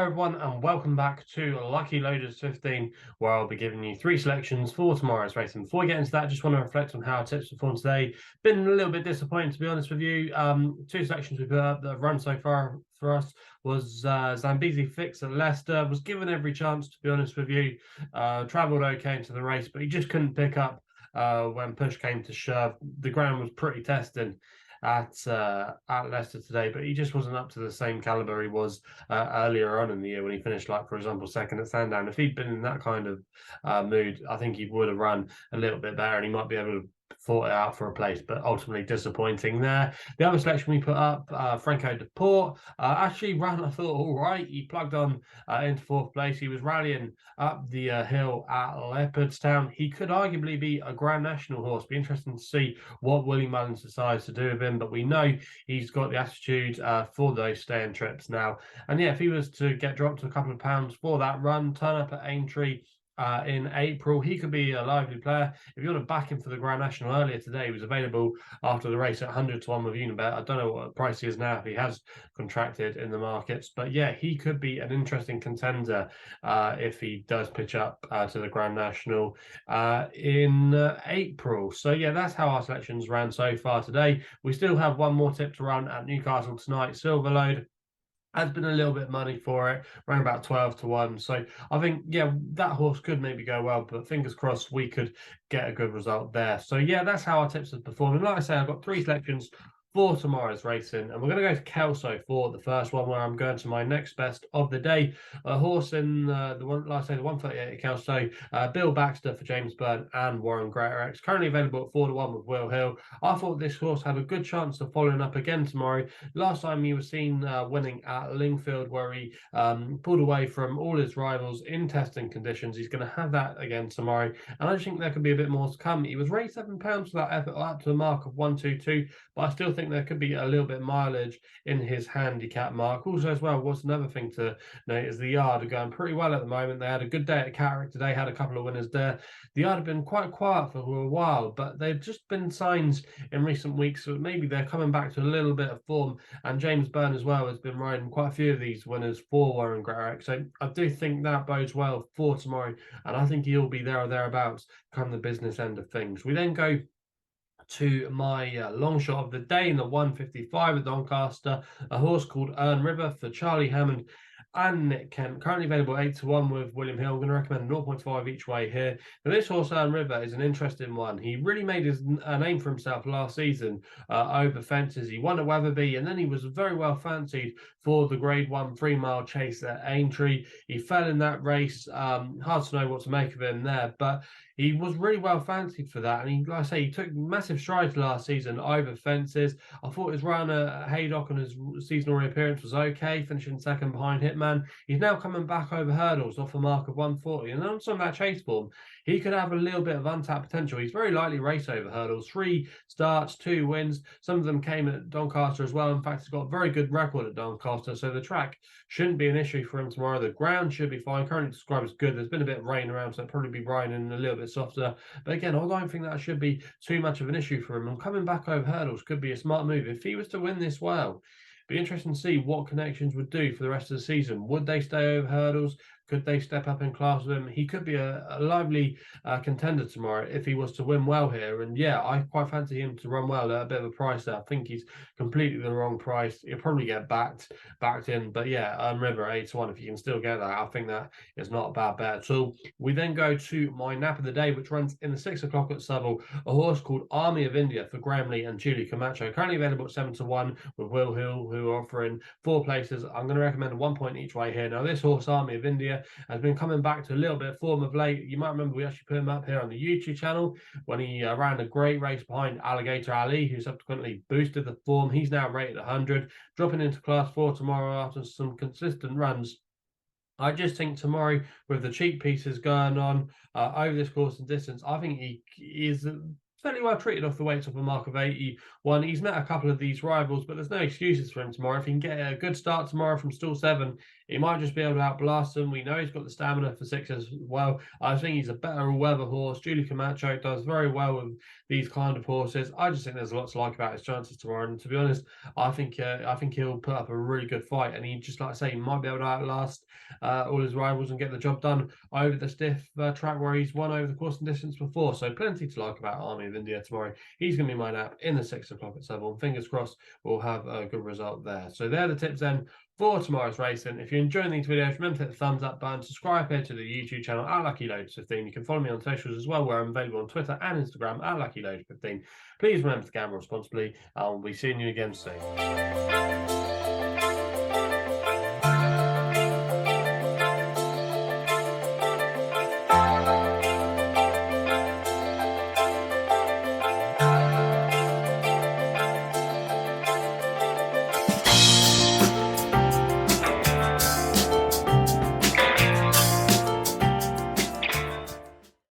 Hello everyone and welcome back to Lucky Loaders 15, where I'll be giving you three selections for tomorrow's race. And before we get into that, I just want to reflect on how our tips performed today. Been a little bit disappointing, to be honest with you. Two selections we put up that have run so far for us was Zambezi Fix at Leicester. Was given every chance, to be honest with you. Travelled okay into the race, but he just couldn't pick up when push came to shove. The ground was pretty testing at Leicester today, but he just wasn't up to the same caliber he was earlier on in the year when he finished, like, for example, second at Sandown. If he'd been in that kind of mood, I think he would have run a little bit better and he might be able to fought it out for a place, but ultimately disappointing there. The other selection we put up, Franco de Port, actually ran, I thought, all right. He plugged on into fourth place. He was rallying up the hill at Leopardstown. He could arguably be a Grand National horse. Be interesting to see what Willie Mullins decides to do with him, but we know he's got the attitude for those staying trips now. And yeah, if he was to get dropped to a couple of pounds for that run, turn up at Aintree in April, he could be a lively player. If you want to back him for the Grand National, earlier today he was available after the race at 100 to 1 with Unibet. I don't know what the price he is now if he has contracted in the markets, but yeah, he could be an interesting contender if he does pitch up to the Grand National in April. So yeah, that's how our selections ran so far today. We still have one more tip to run at Newcastle tonight. Silverload has been a little bit money for it, around about 12 to 1. So I think, yeah, that horse could maybe go well, but fingers crossed we could get a good result there. So yeah, that's how our tips have performed. And like I say, I've got three selections for tomorrow's racing, and we're going to go to Kelso for the first one, where I'm going to my next best of the day, a horse in the one, like I say, the 138 at Kelso, Bill Baxter for James Byrne and Warren Greatorex, currently available at 4 to 1 with Will Hill. I thought this horse had a good chance of following up again tomorrow. Last time he was seen winning at Lingfield, where he pulled away from all his rivals in testing conditions. He's going to have that again tomorrow, and I just think there could be a bit more to come. He was raised £7 for that effort up to the mark of 122, but I still think there could be a little bit mileage in his handicap mark. Also, as well, what's another thing to note is the yard are going pretty well at the moment. They had a good day at Catterick today, had a couple of winners there. The yard have been quite quiet for a while, but they've just been signs in recent weeks that maybe they're coming back to a little bit of form. And James Byrne as well has been riding quite a few of these winners for Warren Greatorex. So I do think that bodes well for tomorrow, and I think he'll be there or thereabouts come the business end of things. We then go to my long shot of the day in the 155 at Doncaster, a horse called Erne for Charlie Hammond and Nick Kent, currently available 8 to 1 with William Hill. I'm going to recommend 0.5 each way here. Now, this horse, Erne, is an interesting one. He really made a name for himself last season over fences. He won at Wetherby, and then he was very well fancied for the Grade 1 3-mile chase at Aintree. He fell in that race. Hard to know what to make of him there, but he was really well fancied for that. And he, like I say, he took massive strides last season over fences. I thought his run at Haydock on his seasonal reappearance was okay, finishing second behind Hitman. He's now coming back over hurdles off a mark of 140. And on some of that chase form, he could have a little bit of untapped potential. He's very likely race over hurdles. 3 starts, 2 wins. Some of them came at Doncaster as well. In fact, he's got a very good record at Doncaster, so the track shouldn't be an issue for him tomorrow. The ground should be fine. Currently described as good. There's been a bit of rain around, so it'll probably be raining a little bit softer. But again, I don't think that should be too much of an issue for him. And coming back over hurdles could be a smart move. If he was to win this well, be interesting to see what connections would do for the rest of the season. Would they stay over hurdles? Could they step up in class with him? He could be a lively contender tomorrow if he was to win well here. And yeah, I quite fancy him to run well at a bit of a price there. I think he's completely the wrong price. He'll probably get backed in. But yeah, Erne 8 to 1, if you can still get that, I think that is not a bad bet at all. We then go to my nap of the day, which runs in the 6 o'clock at Southwell, a horse called Army of India for Graham Lee and Julie Camacho, currently available at 7 to 1 with Will Hill, who are offering 4 places. I'm going to recommend 1 point each way here. Now, this horse, Army of India, has been coming back to a little bit of form of late. You might remember we actually put him up here on the YouTube channel when he ran a great race behind Alligator Ali, who subsequently boosted the form. He's now rated 100, dropping into class 4 tomorrow after some consistent runs. I just think tomorrow, with the cheap pieces going on over this course and distance, I think he is fairly well treated off the weights off a mark of 81. He's met a couple of these rivals, but there's no excuses for him tomorrow. If he can get a good start tomorrow from stall 7, he might just be able to outblast them. We know he's got the stamina for 6 as well. I think he's a better weather horse. Julie Camacho does very well with these kind of horses. I just think there's a lot to like about his chances tomorrow. And to be honest, I think he'll put up a really good fight. And he, just like I say, he might be able to outlast all his rivals and get the job done over the stiff track where he's won over the course and distance before. So plenty to like about Army of India tomorrow. He's going to be my nap in the 6 o'clock at 7. Fingers crossed we'll have a good result there. So they're the tips then for tomorrow's racing. If you're enjoying these videos, remember to hit the thumbs up button, subscribe here to the YouTube channel at LuckyLoads15. You can follow me on socials as well, where I'm available on Twitter and Instagram at LuckyLoads15. Please remember to gamble responsibly, and we'll be seeing you again soon.